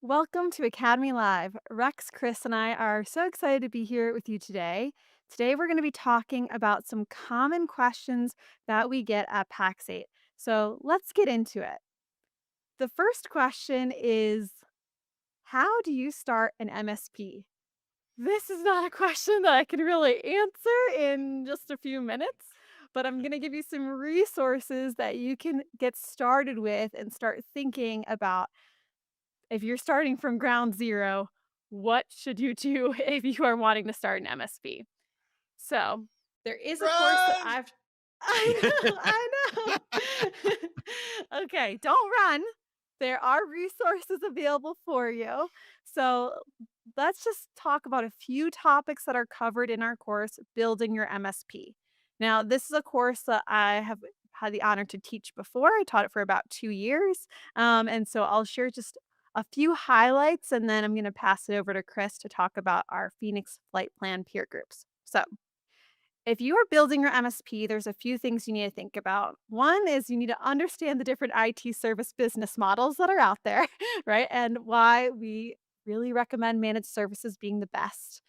Welcome to Academy Live. Rex, Chris, and I are so excited to be here with you today. Today, we're going to be talking about some common questions that we get at Pax8. So let's get into it. The first question is, how do you start an MSP? This is not a question that I can really answer in just a few minutes, but I'm going to give you some resources that you can get started with and start thinking about. If you're starting from ground zero, what should you do if you are wanting to start an MSP? So, there is a course that Run! I've I know. Okay, don't run. There are resources available for you. So, let's just talk about a few topics that are covered in our course, Building Your MSP. Now, this is a course that I have had the honor to teach before. I taught it for about 2 years. And so I'll share just a few highlights, and then I'm gonna pass it over to Chris to talk about our Phoenix Flight Plan peer groups. So, if you are building your MSP, there's a few things you need to think about. One is you need to understand the different IT service business models that are out there, right? And why we really recommend managed services being the best.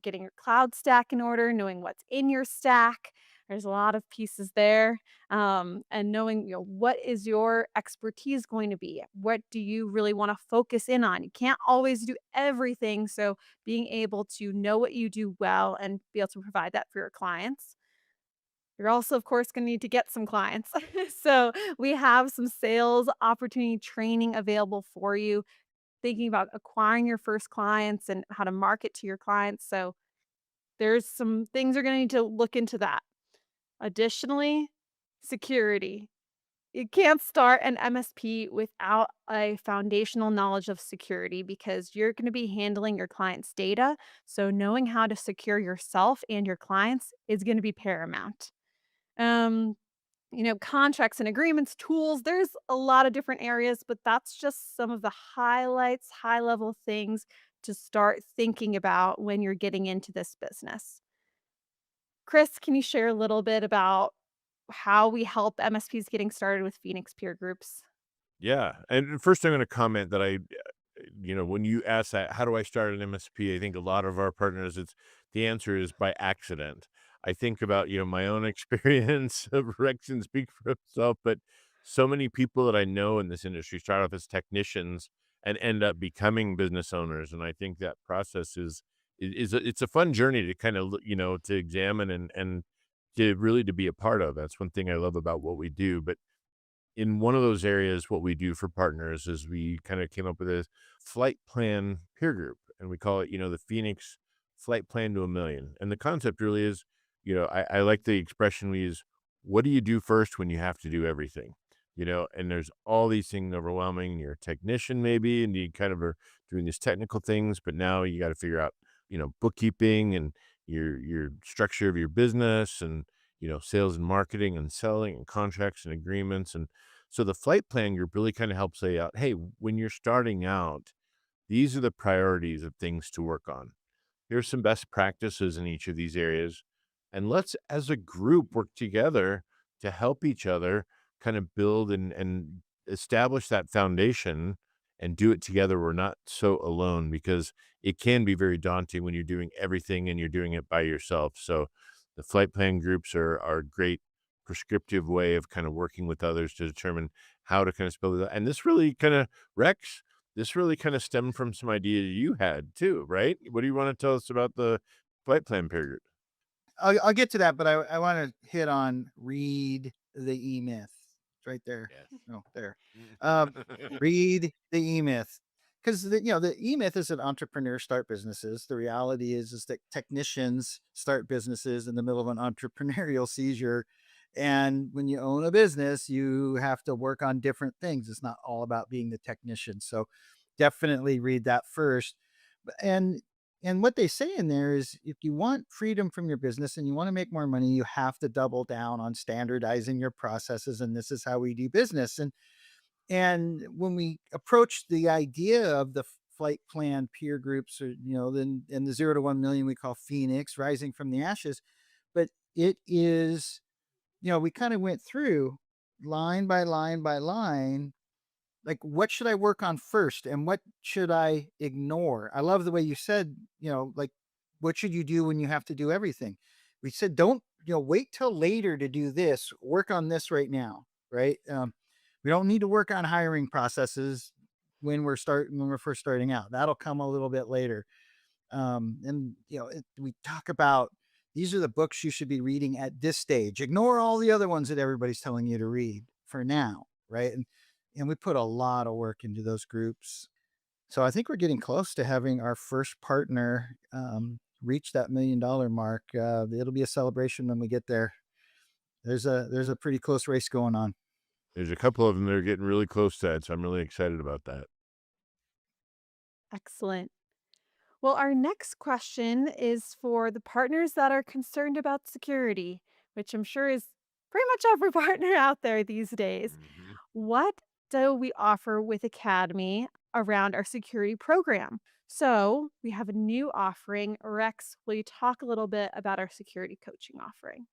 Getting your cloud stack in order, knowing what's in your stack. There's a lot of pieces there. And knowing, what is your expertise going to be? What do you really want to focus in on? You can't always do everything. So being able to know what you do well and be able to provide that for your clients. You're also, of course, going to need to get some clients. So we have some sales opportunity training available for you, thinking about acquiring your first clients and how to market to your clients. So there's some things you're going to need to look into that. Additionally, security. You can't start an MSP without a foundational knowledge of security because you're going to be handling your client's data. So, knowing how to secure yourself and your clients is going to be paramount. Um, contracts and agreements, tools, there's a lot of different areas, but that's just some of the highlights, high level things to start thinking about when you're getting into this business. Chris, can you share a little bit about how we help MSPs getting started with Phoenix peer groups? Yeah, and first I'm gonna comment that when you ask that, "How do I start an MSP?" I think a lot of our partners, it's the answer is by accident. I think about, my own experience. Rex can speak for himself, but so many people that I know in this industry start off as technicians and end up becoming business owners, and I think that process it's a fun journey to kinda to examine and to be a part of. That's one thing I love about what we do, but in one of those areas, what we do for partners is we kind of came up with a flight plan peer group, and we call it, the Phoenix Flight Plan to a Million. And the concept really is, I like the expression we use. What do you do first when you have to do everything? And there's all these things overwhelming. You're a technician maybe, and you kind of are doing these technical things, but now you got to figure out, bookkeeping and your structure of your business and sales and marketing and selling and contracts and agreements. And so the flight plan group really kind of helps lay out, hey, when you're starting out, these are the priorities of things to work on. Here's some best practices in each of these areas. And let's, as a group, work together to help each other kind of build and establish that foundation and do it together. We're not so alone because it can be very daunting when you're doing everything and you're doing it by yourself. So the flight plan groups are a great prescriptive way of kind of working with others to determine how to kind of spell it out. And this really kind of Rex, this really kind of stemmed from some idea you had too, right? What do you want to tell us about the flight plan period? I'll get to that, but I wanna hit on read the E-Myth. It's right there. Yes. No, there. Um, Read the E-Myth, 'cause the E-Myth is that entrepreneurs start businesses. The reality is that technicians start businesses in the middle of an entrepreneurial seizure, and when you own a business, you have to work on different things. It's not all about being the technician, so definitely read that first. And what they say in there is if you want freedom from your business and you want to make more money, you have to double down on standardizing your processes. And this is how we do business. And when we approach the idea of the flight plan peer groups, or then in the 0 to 1 million we call Phoenix, rising from the ashes. But it is, we kind of went through line by line by line like, what should I work on first and what should I ignore? I love the way you said, like, what should you do when you have to do everything? We said, don't, wait till later to do this. Work on this right now, right? We don't need to work on hiring processes when we're first starting out. That'll come a little bit later. And we talk about these are the books you should be reading at this stage. Ignore all the other ones that everybody's telling you to read for now, right? And we put a lot of work into those groups. So I think we're getting close to having our first partner reach that $1 million mark. It'll be a celebration when we get there. There's a pretty close race going on. There's a couple of them that are getting really close to that, so I'm really excited about that. Excellent. Well, our next question is for the partners that are concerned about security, which I'm sure is pretty much every partner out there these days. Mhm. What do we offer with Academy around our security program? So, we have a new offering. Rex, will you talk a little bit about our security coaching offering?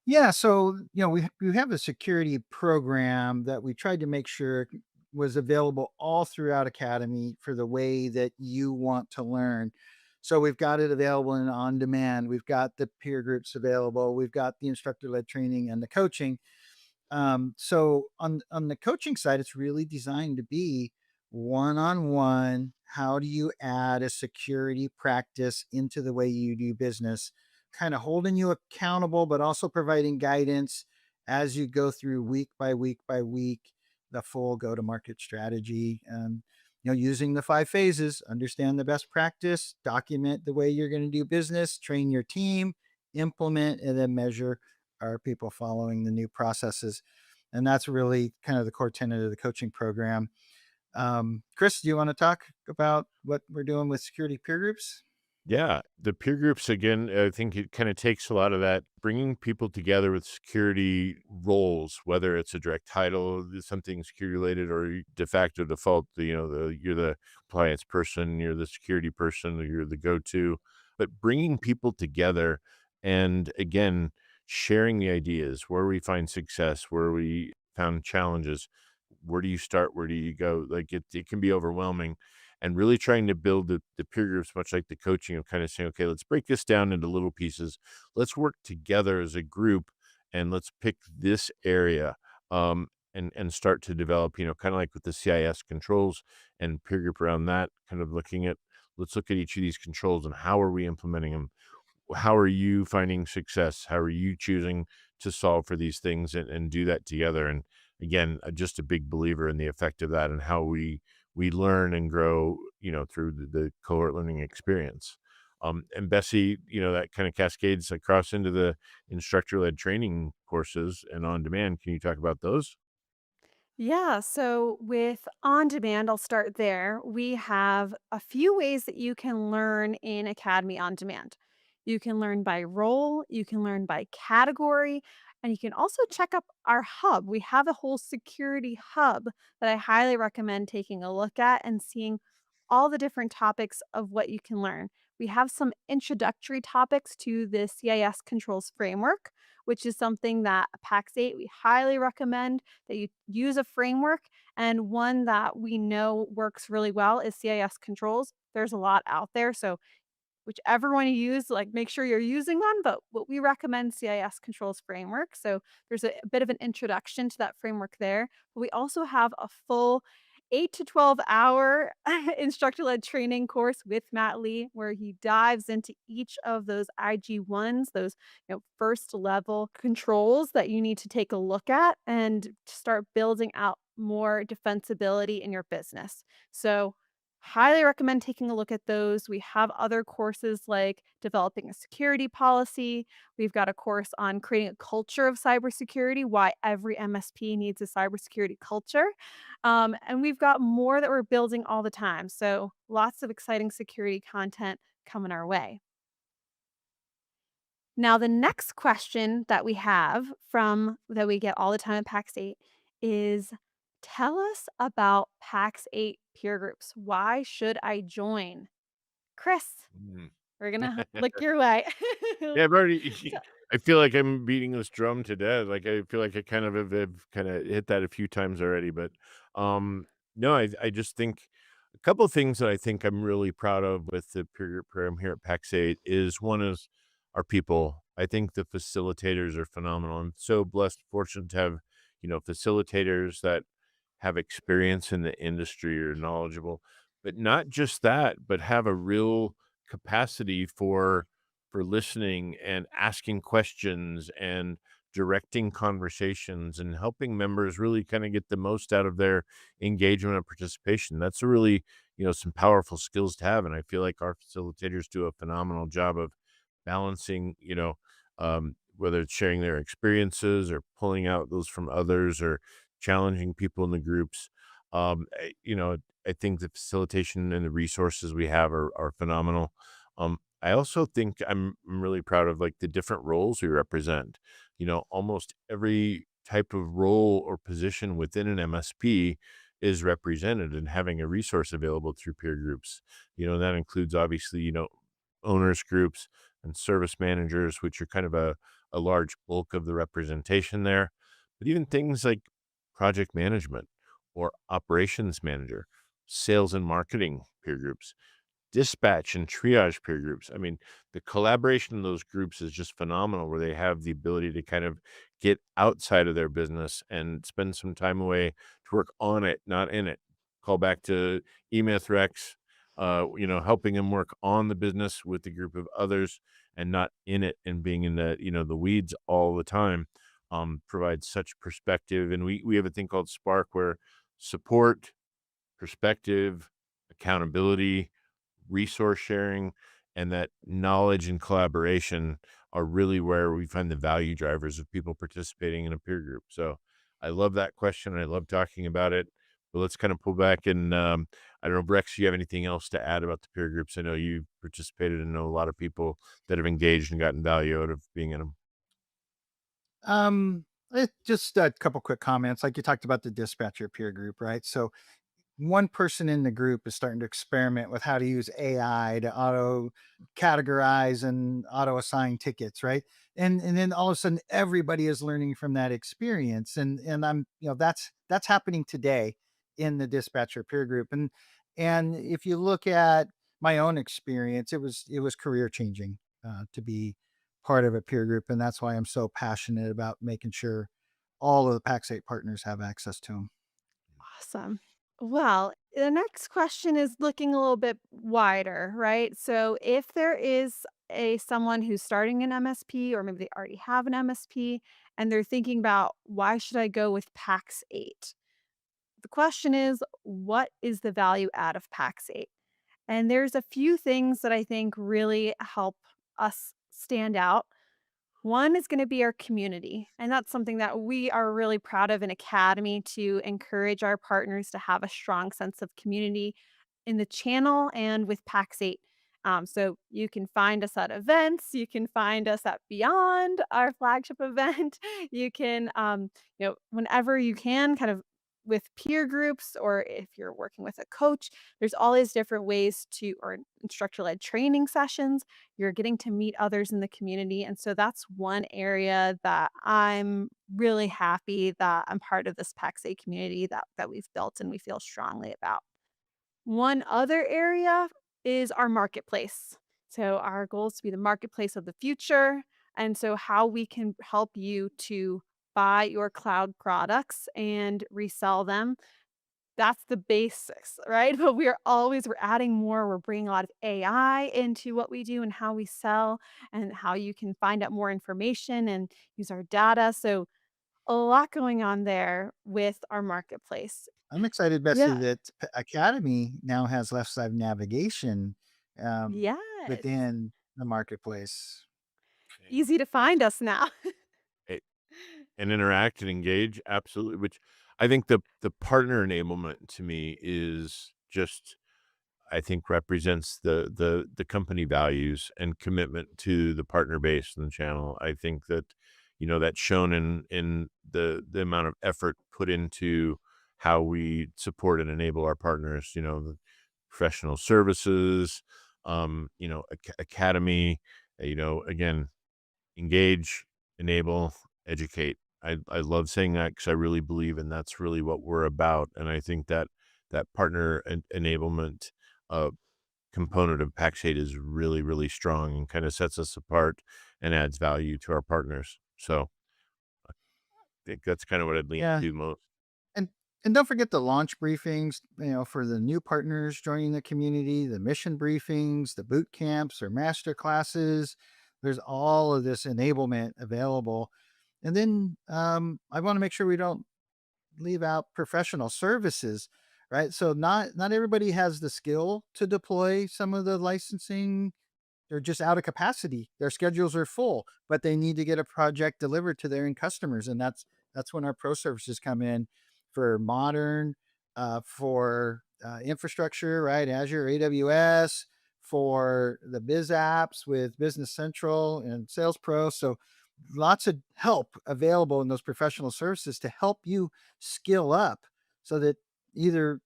Yeah, so we have a security program that we tried to make sure was available all throughout Academy for the way that you want to learn. So we've got it available in on demand. We've got the peer groups available. We've got the instructor led training and the coaching. So on the coaching side, it's really designed to be one on one. How do you add a security practice into the way you do business? Kind of holding you accountable, but also providing guidance as you go through week by week by week the full go to market strategy. Using the 5 phases, understand the best practice, document the way you're going to do business, train your team, implement, and then measure, are people following the new processes? And that's really kind of the core tenet of the coaching program. Chris, do you want to talk about what we're doing with security peer groups? Yeah, the peer groups again, I think it kind of takes a lot of that, bringing people together with security roles, whether it's a direct title, something security related, or de facto default. You're the compliance person, you're the security person, or you're the go-to. But bringing people together, and again, sharing the ideas, where we find success, where we found challenges, where do you start, where do you go? Like it can be overwhelming, and really trying to build the peer groups, much like the coaching, of kind of saying, okay, let's break this down into little pieces. Let's work together as a group and let's pick this area, and start to develop, kind of like with the CIS controls and peer group around that, kind of looking at, let's look at each of these controls and how are we implementing them? How are you finding success? How are you choosing to solve for these things, and do that together? And again, just a big believer in the effect of that and how we learn and grow, through the cohort learning experience. And Bessie, that kind of cascades across into the instructor led training courses and on demand. Can you talk about those? Yeah, so with on demand, I'll start there. We have a few ways that you can learn in Academy on demand. You can learn by role, you can learn by category, and you can also check up our hub. We have a whole security hub that I highly recommend taking a look at and seeing all the different topics of what you can learn. We have some introductory topics to the CIS controls framework, which is something that Pax8 we highly recommend that you use a framework, and one that we know works really well is CIS controls. There's a lot out there, so whichever one you use, like, make sure you're using one, but what we recommend CIS controls framework, so there's a bit of an introduction to that framework there, but we also have a full 8 to 12-hour instructor-led training course with Matt Lee, where he dives into each of those IG-1s, those, first level controls that you need to take a look at and start building out more defensibility in your business. So highly recommend taking a look at those. We have other courses like developing a security policy. We've got a course on creating a culture of cybersecurity, why every MSP needs a cybersecurity culture. And we've got more that we're building all the time. So lots of exciting security content coming our way. Now, the next question that we have from that we get all the time at Pax8 is tell us about Pax8 peer groups. Why should I join? Chris, Mm. we're gonna look your way. Yeah, I've T- already. I feel like I'm beating this drum to death. Like I feel like I kind of have kind of hit that a few times already, but um, No, I just think a couple of things that I think I'm really proud of with the peer group program here at Pax8 is one is our people. I think the facilitators are phenomenal. I'm so blessed, fortunate to have, facilitators that have experience in the industry or knowledgeable, but not just that, but have a real capacity for listening and asking questions and directing conversations and helping members really kind of get the most out of their engagement and participation. That's a really, some powerful skills to have. And I feel like our facilitators do a phenomenal job of balancing, whether it's sharing their experiences or pulling out those from others or challenging people in the groups. I think the facilitation and the resources we have are phenomenal. I also think I'm really proud of like the different roles we represent. Almost every type of role or position within an MSP is represented and having a resource available through peer groups. That includes obviously, owners groups and service managers, which are kind of a large bulk of the representation there. But even things like project management or operations manager, sales and marketing peer groups, dispatch and triage peer groups. I mean, the collaboration in those groups is just phenomenal where they have the ability to kind of get outside of their business and spend some time away to work on it, not in it. Call back to eMyth Rex, helping them work on the business with the group of others and not in it and being in the weeds all the time. Provides such perspective. And we have a thing called Spark where support, perspective, accountability, resource sharing, and that knowledge and collaboration are really where we find the value drivers of people participating in a peer group. So I love that question. I love talking about it. But let's kind of pull back and I don't know, Brex, do you have anything else to add about the peer groups? I know you participated and know a lot of people that have engaged and gotten value out of being in them. Just a couple quick comments. Like you talked about the dispatcher peer group, right? So one person in the group is starting to experiment with how to use AI to auto categorize and auto assign tickets, right? And then all of a sudden everybody is learning from that experience. And I'm, that's happening today in the dispatcher peer group. And if you look at my own experience, it was career changing to be part of a peer group. And that's why I'm so passionate about making sure all of the Pax8 partners have access to them. Awesome. Well, the next question is looking a little bit wider, right? So if there is a someone who's starting an MSP or maybe they already have an MSP and they're thinking about why should I go with Pax8? The question is, what is the value add of Pax8? And there's a few things that I think really help us stand out. One is going to be our community. And that's something that we are really proud of in Academy to encourage our partners to have a strong sense of community in the channel and with Pax8. So you can find us at events, you can find us at Beyond, our flagship event. You can, whenever you can, kind of with peer groups, or if you're working with a coach, there's all these different ways to, or instructor led training sessions. You're getting to meet others in the community. And so that's one area that I'm really happy that I'm part of this Pax8 community that we've built and we feel strongly about. One other area is our marketplace. So our goal is to be the marketplace of the future. And so how we can help you to buy your cloud products and resell them, that's the basics, right? But we're adding more. We're bringing a lot of AI into what we do and how we sell and how you can find out more information and use our data. So a lot going on there with our marketplace. I'm excited, Bessie, Yeah. that Academy now has left side navigation um, Yes. within the marketplace. Easy to find us now. Eh, and interact and engage, absolutely, which I think the partner enablement to me is just I think represents the company values and commitment to the partner base and the channel. I think that, that's shown in the amount of effort put into how we support and enable our partners, the professional services, academy, again, engage, enable, educate. I love saying that because I really believe and that's really what we're about. And I think that that partner enablement uh, component of Pax8 is really, really strong and kind of sets us apart and adds value to our partners. So I think that's kind of what I'd lean Yeah. to most. And and don't forget the launch briefings, for the new partners joining the community, the mission briefings, the boot camps or master classes. There's all of this enablement available. And then I want to make sure we don't leave out professional services, right? So not everybody has the skill to deploy some of the licensing. They're just out of capacity. Their schedules are full, but they need to get a project delivered to their end customers, and that's when our pro services come in for modern, for infrastructure, right? Azure, AWS, for the biz apps with Business Central and Sales Pro. So lots of help available in those professional services to help you skill up, so that either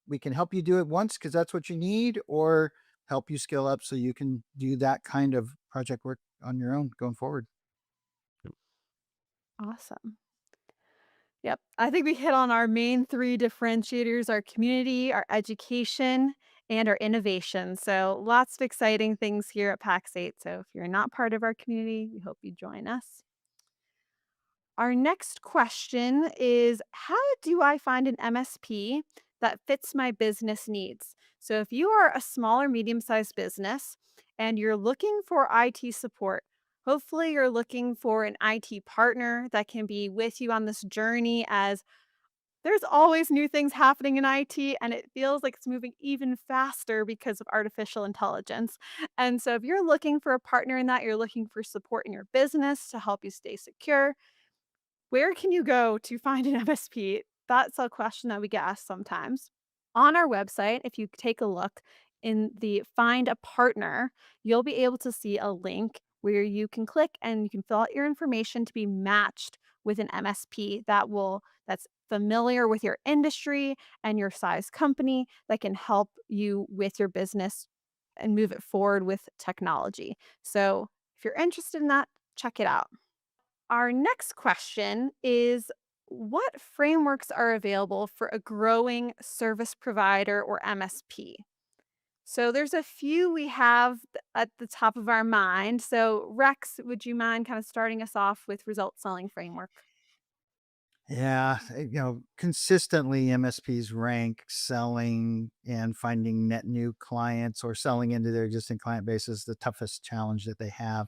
we can help you do it once because that's what you need, or help you scale up so you can do that kind of project work on your own going forward. Awesome. Yep. I think we hit on our main 3 differentiators: our community, our education, and our innovation. So lots of exciting things here at Pax8. So if you're not part of our community, we hope you join us. Our next question is, how do I find an MSP that fits my business needs? So if you are a small or medium-sized business and you're looking for IT support, hopefully you're looking for an IT partner that can be with you on this journey, as there's always new things happening in IT and it feels like it's moving even faster because of artificial intelligence. And so if you're looking for a partner in that, you're looking for support in your business to help you stay secure, where can you go to find an MSP? That's a question that we get asked sometimes. On our website, if you take a look in the Find a Partner, you'll be able to see a link where you can click and you can fill out your information to be matched with an MSP that's familiar with your industry and your size company, that can help you with your business and move it forward with technology. So, if you're interested in that, check it out. Our next question is, what frameworks are available for a growing service provider or MSP? So there's a few we have at the top of our mind. So Rex, would you mind kind of starting us off with result selling framework? Yeah, consistently MSPs rank selling and finding net new clients or selling into their existing client base is the toughest challenge that they have.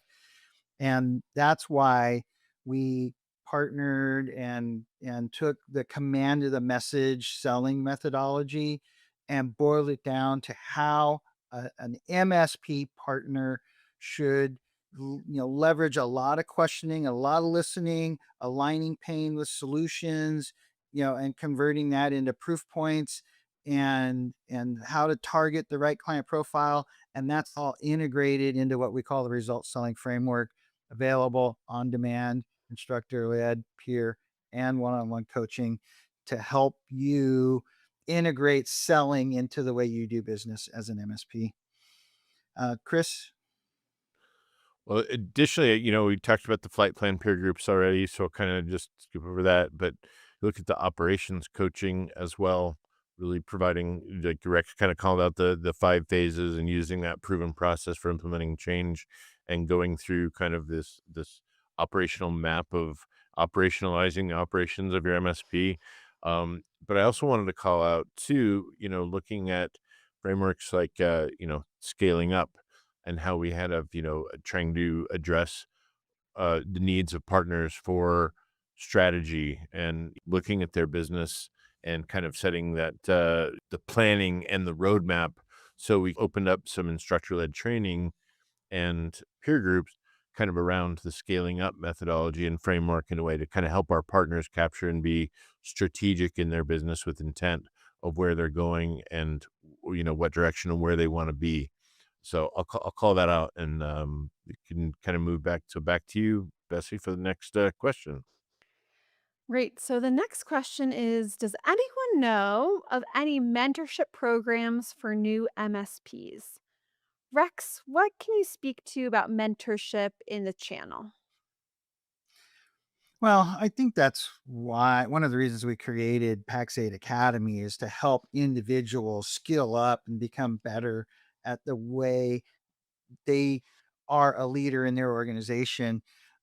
And that's why we partnered and took the command of the message selling methodology and boiled it down to how an MSP partner should leverage a lot of questioning, a lot of listening, aligning pain with solutions, and converting that into proof points, and how to target the right client profile. And that's all integrated into what we call the results selling framework, available on demand, instructor led, peer, and one on one coaching to help you integrate selling into the way you do business as an MSP. Chris? Well, additionally, we talked about the flight plan peer groups already, so I'll kind of just skip over that. But look at the operations coaching as well, really providing like direct kind of called out the 5 phases and using that proven process for implementing change and going through kind of this operational map of operationalizing the operations of your MSP. But I also wanted to call out too, looking at frameworks like scaling up and how we had of trying to address the needs of partners for strategy and looking at their business and kind of setting that the planning and the roadmap. So we opened up some instructor-led training and peer groups kind of around the scaling up methodology and framework in a way to kind of help our partners capture and be strategic in their business with intent of where they're going and what direction and where they want to be. So I'll call that out, and we can kind of move back. So back to you, Bessie, for the next question. Great. So the next question is, does anyone know of any mentorship programs for new MSPs? Rex, what can you speak to about mentorship in the channel? Well, I think that's why one of the reasons we created Pax8 Academy is to help individuals skill up and become better at the way they are a leader in their organization.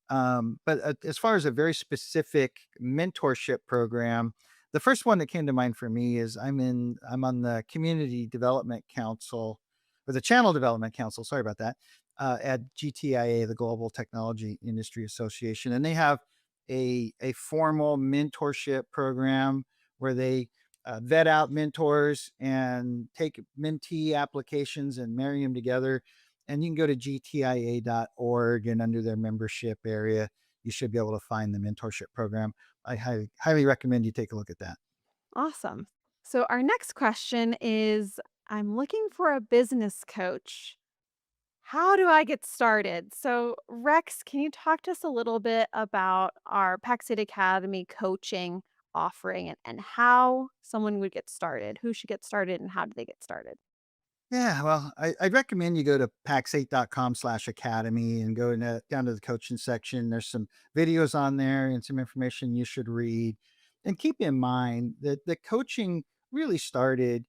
But as far as a very specific mentorship program, the first one that came to mind for me is I'm on the Community Development Council or the Channel Development Council. Sorry about that. At GTIA, the Global Technology Industry Association, and they have a formal mentorship program where they vet out mentors and take mentee applications and marry them together, and you can go to gtia.org, and under their membership area, you should be able to find the mentorship program. I highly recommend you take a look at that. Awesome. So, our next question is, I'm looking for a business coach. How do I get started? So, Rex, can you talk to us a little bit about our Pax8 Academy coaching offering and how someone would get started? Who should get started and how do they get started? Yeah, well, I'd recommend you go to pax8.com/academy and go down to the coaching section. There's some videos on there and some information you should read. And keep in mind that the coaching really started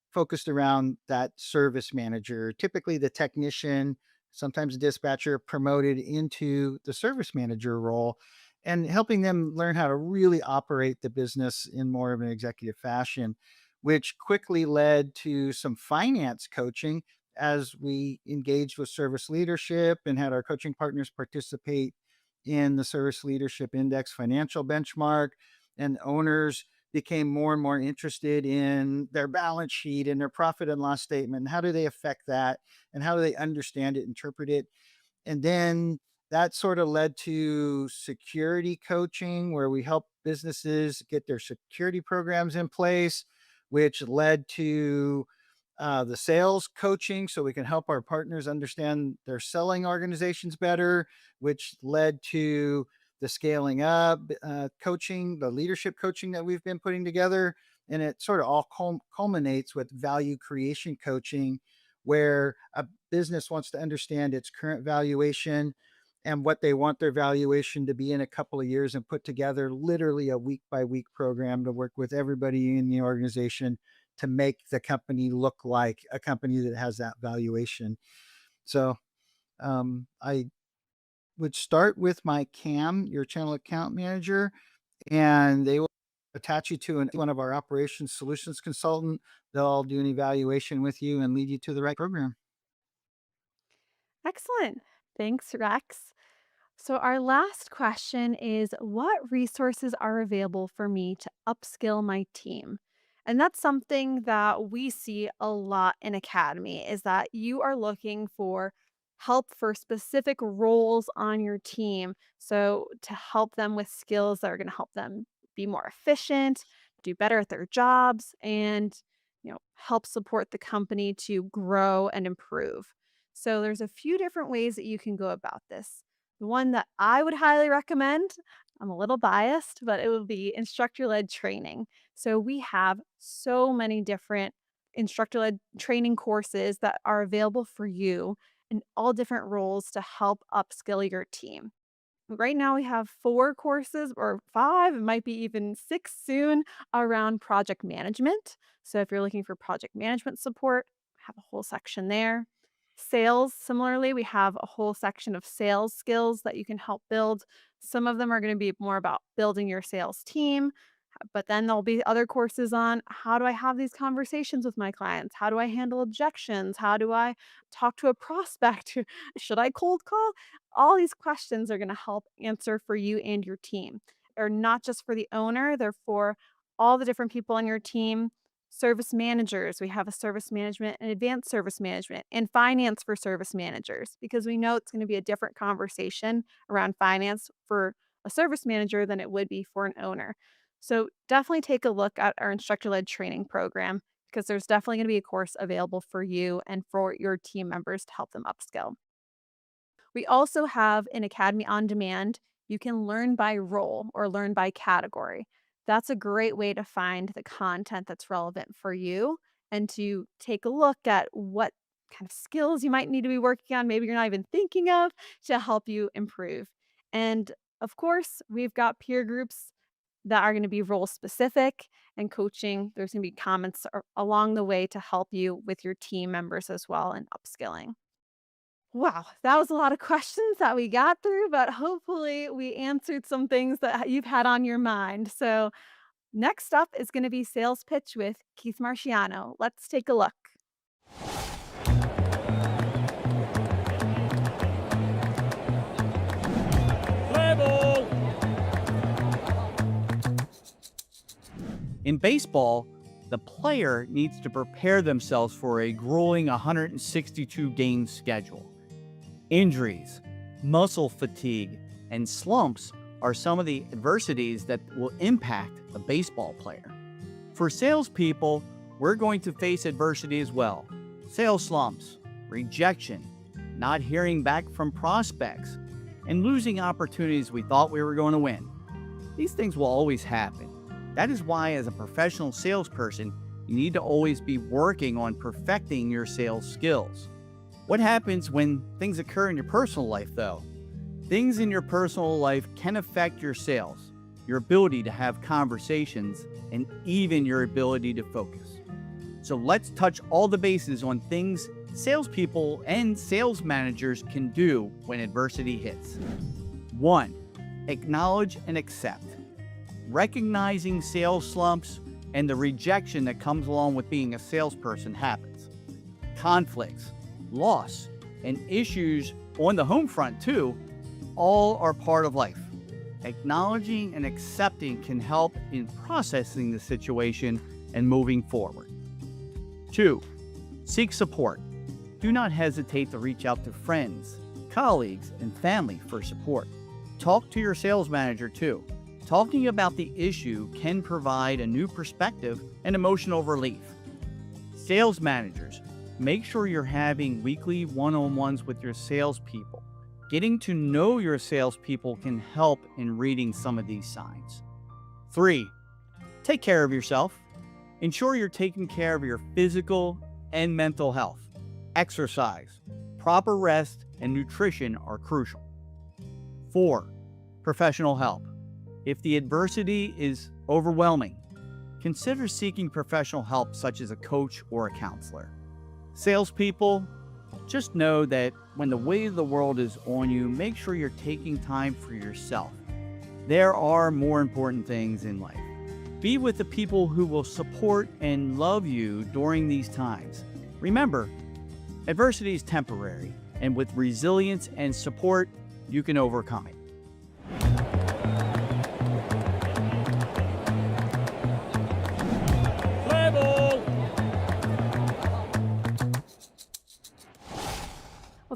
focused around that service manager, typically the technician, sometimes a dispatcher promoted into the service manager role, and helping them learn how to really operate the business in more of an executive fashion, which quickly led to some finance coaching as we engaged with service leadership and had our coaching partners participate in the Service Leadership Index financial benchmark, and owners became more and more interested in their balance sheet and their profit and loss statement. And how do they affect that? And how do they understand it, interpret it? And then that sort of led to security coaching, where we help businesses get their security programs in place, which led to the sales coaching, so we can help our partners understand their selling organizations better, which led to the scaling up coaching, the leadership coaching that we've been putting together. And it sort of all culminates with value creation coaching, where a business wants to understand its current valuation and what they want their valuation to be in a couple of years, and put together literally a week by week program to work with everybody in the organization to make the company look like a company that has that valuation. So I would start with my CAM, your channel account manager, and they will attach you to one of our operations solutions consultant. They'll do an evaluation with you and lead you to the right program. Excellent. Thanks, Rex. So, our last question is, what resources are available for me to upskill my team? And that's something that we see a lot in Academy is that you are looking for help for specific roles on your team. So, to help them with skills that are going to help them be more efficient, do better at their jobs, and help support the company to grow and improve. So, there's a few different ways that you can go about this. The one that I would highly recommend, I'm a little biased, but it would be instructor led training. So we have so many different instructor led training courses that are available for you in all different roles to help upskill your team. Right now, we have 4 courses or 5, it might be even 6 soon around project management. So, if you're looking for project management support, we have a whole section there. Sales, similarly, we have a whole section of sales skills that you can help build. Some of them are going to be more about building your sales team, but then there'll be other courses on how do I have these conversations with my clients? How do I handle objections? How do I talk to a prospect? Should I cold call? All these questions are going to help answer for you and your team. They're not just for the owner, they're for all the different people on your team. Service managers, we have a service management and advanced service management and finance for service managers because we know it's going to be a different conversation around finance for a service manager than it would be for an owner. So definitely take a look at our instructor led training program because there's definitely going to be a course available for you and for your team members to help them upskill. We also have an Academy on Demand. You can learn by role or learn by category. That's a great way to find the content that's relevant for you and to take a look at what kind of skills you might need to be working on. Maybe you're not even thinking of to help you improve. And Of course, we've got peer groups that are going to be role specific and coaching. There's going to be comments along the way to help you with your team members as well and upskilling. Wow, that was a lot of questions that we got through, but hopefully we answered some things that you've had on your mind. So, next up is going to be sales pitch with Keith Marciano. Let's take a look. In baseball, the player needs to prepare themselves for a grueling 162 game schedule. Injuries, muscle fatigue, and slumps are some of the adversities that will impact a baseball player. For salespeople, we're going to face adversity as well. Sales slumps, rejection, not hearing back from prospects, and losing opportunities we thought we were going to win. These things will always happen. That is why, as a professional salesperson, you need to always be working on perfecting your sales skills. What happens when things occur in your personal life, though? Things in your personal life can affect your sales, your ability to have conversations, and even your ability to focus. So let's touch all the bases on things salespeople and sales managers can do when adversity hits. 1. Acknowledge and accept. Recognizing sales slumps and the rejection that comes along with being a salesperson happens. Conflicts, loss, and issues on the home front too, all are part of life. Acknowledging and accepting can help in processing the situation and moving forward. 2. Seek support. Do not hesitate to reach out to friends, colleagues, and family for support. Talk to your sales manager too. Talking about the issue can provide a new perspective and emotional relief. Sales managers, make sure you're having weekly one-on-ones with your salespeople. Getting to know your salespeople can help in reading some of these signs. 3. Take care of yourself. Ensure you're taking care of your physical and mental health. Exercise, proper rest, and nutrition are crucial. 4. Professional help. If the adversity is overwhelming, consider seeking professional help such as a coach or a counselor. Salespeople, just know that when the weight of the world is on you, make sure you're taking time for yourself. There are more important things in life. Be with the people who will support and love you during these times. Remember, adversity is temporary, and with resilience and support, you can overcome it.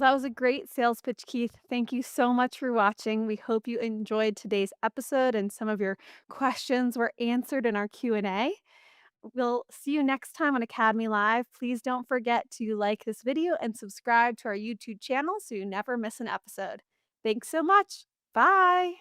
Well, that was a great sales pitch, Keith. Thank you so much for watching. We hope you enjoyed today's episode and some of your questions were answered in our Q&A. We'll see you next time on Academy Live. Please don't forget to like this video and subscribe to our YouTube channel so you never miss an episode. Thanks so much. Bye.